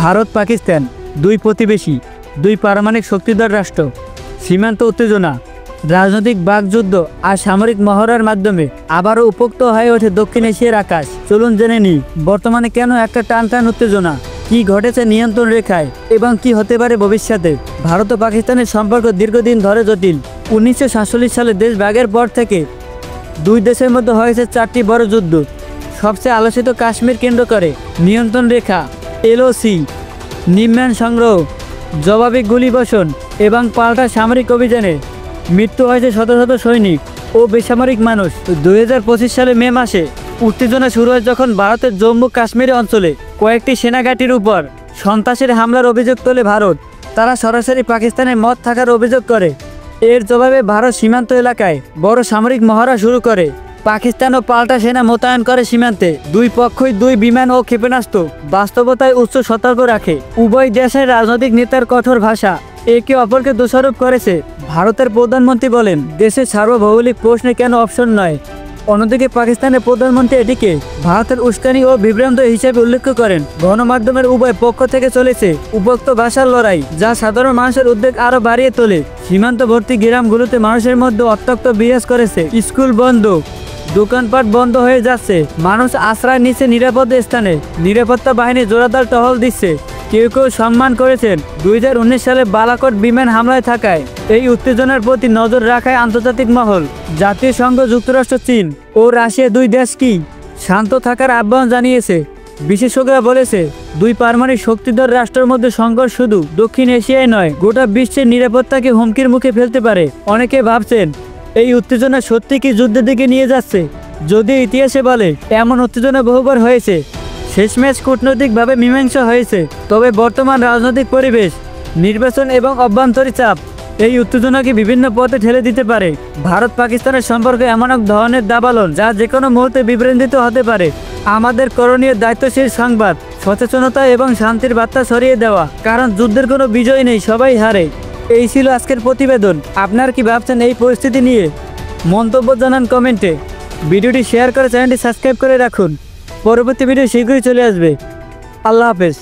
ভারত পাকিস্তান দুই প্রতিবেশী, দুই পারমাণবিক শক্তিধর রাষ্ট্র। সীমান্ত উত্তেজনা, রাজনৈতিক বাকযুদ্ধ আর সামরিক মহড়ার মাধ্যমে আবারও উপক্ত হয়ে ওঠে দক্ষিণ এশিয়ার আকাশ। চলুন জেনে নিই বর্তমানে কেন একটা টান উত্তেজনা, কি ঘটেছে নিয়ন্ত্রণ রেখায় এবং কি হতে পারে ভবিষ্যতে। ভারত ও পাকিস্তানের সম্পর্ক দীর্ঘদিন ধরে জটিল। 1947 সালে দেশ ভাগের পর থেকে দুই দেশের মধ্যে হয়েছে 4টি বড় যুদ্ধ। সবচেয়ে আলোচিত কাশ্মীর কেন্দ্র করে নিয়ন্ত্রণ রেখা, LOC, নিম্ন সংগ্রহ, জবাবি গুলিবর্ষণ এবং পাল্টা সামরিক অভিযানে মৃত্যু হয়েছে শত শত সৈনিক ও বেসামরিক মানুষ। 2025 সালে মে মাসে উত্তেজনা শুরু হয় যখন ভারতের জম্মু কাশ্মীর অঞ্চলে কয়েকটি সেনাঘাঁটির উপর সন্ত্রাসের হামলার অভিযোগ তোলে ভারত। তারা সরাসরি পাকিস্তানের মত থাকার অভিযোগ করে। এর জবাবে ভারত সীমান্ত এলাকায় বড় সামরিক মহড়া শুরু করে। পাকিস্তানও পাল্টা সেনা মোতায়েন করে সীমান্তে। দুই পক্ষই দুই বিমান ও ক্ষেপণাস্ত্র বাস্তবতায় উচ্চ সতর্ক রাখে। উভয় দেশের রাজনৈতিক নেতার কঠোর ভাষা একে অপরকে দোষারোপ করেছে। ভারতের প্রধানমন্ত্রী বলেন, দেশের সার্বভৌমিক প্রশ্নে কেন অপশন নয়। অন্যদিকে পাকিস্তানের প্রধানমন্ত্রী এটিকে ভারতের উস্কানি ও বিভ্রান্ত হিসেবে উল্লেখ করেন। গণমাধ্যমের উভয় পক্ষ থেকে চলেছে উপযুক্ত ভাষার লড়াই, যা সাধারণ মানুষের উদ্বেগ আরও বাড়িয়ে তোলে। সীমান্তবর্তী গ্রামগুলোতে মানুষের মধ্যে অত্যক্ত বিরাজ করেছে। স্কুল বন্ধ, দোকানপাট বন্ধ হয়ে যাচ্ছে। মানুষ আশ্রয় নিচ্ছে নিরাপদ স্থানে। নিরাপত্তা বাহিনী জোরাদার টহল দিচ্ছে। কেউ কেউ সম্মান করেছেন 2019 সালে বালাকোট বিমান হামলায় থাকায়। এই উত্তেজনার প্রতি নজর রাখায় আন্তর্জাতিক মহল। জাতিসংঘ, যুক্তরাষ্ট্র, চীন ও রাশিয়া দুই দেশ কি শান্ত থাকার আহ্বান জানিয়েছে। বিশেষজ্ঞরা বলেছে, দুই পারমাণবিক শক্তিধর রাষ্ট্রের মধ্যে সংঘর্ষ শুধু দক্ষিণ এশিয়ায় নয়, গোটা বিশ্বের নিরাপত্তাকে হুমকির মুখে ফেলতে পারে। অনেকে ভাবছেন এই উত্তেজনা সত্যি কি যুদ্ধের দিকে নিয়ে যাচ্ছে। যদিও ইতিহাসে বলে এমন উত্তেজনা বহুবার হয়েছে, শেষমেশ কূটনৈতিকভাবে মীমাংসা হয়েছে। তবে বর্তমান রাজনৈতিক পরিবেশ, নির্বাচন এবং অভ্যন্তরীণ চাপ এই উত্তেজনাকে বিভিন্ন পথে ঠেলে দিতে পারে। ভারত পাকিস্তানের সম্পর্কে এমন এক ধরনের দাবানল যা যে কোনো মুহূর্তে বিভ্রান্তিত হতে পারে। আমাদের করণীয় দায়িত্বশীল সংবাদ, সচেতনতা এবং শান্তির বার্তা ছড়িয়ে দেওয়া, কারণ যুদ্ধের কোনো বিজয় নেই, সবাই হারে। এই ছিল আজকের প্রতিবেদন। আপনার কি ভাবছেন এই পরিস্থিতি নিয়ে? মন্তব্য জানান কমেন্টে। ভিডিওটি শেয়ার করে চ্যানেলটি সাবস্ক্রাইব করে রাখুন। পরবর্তী ভিডিও শীঘ্রই চলে আসবে। আল্লাহ হাফেজ।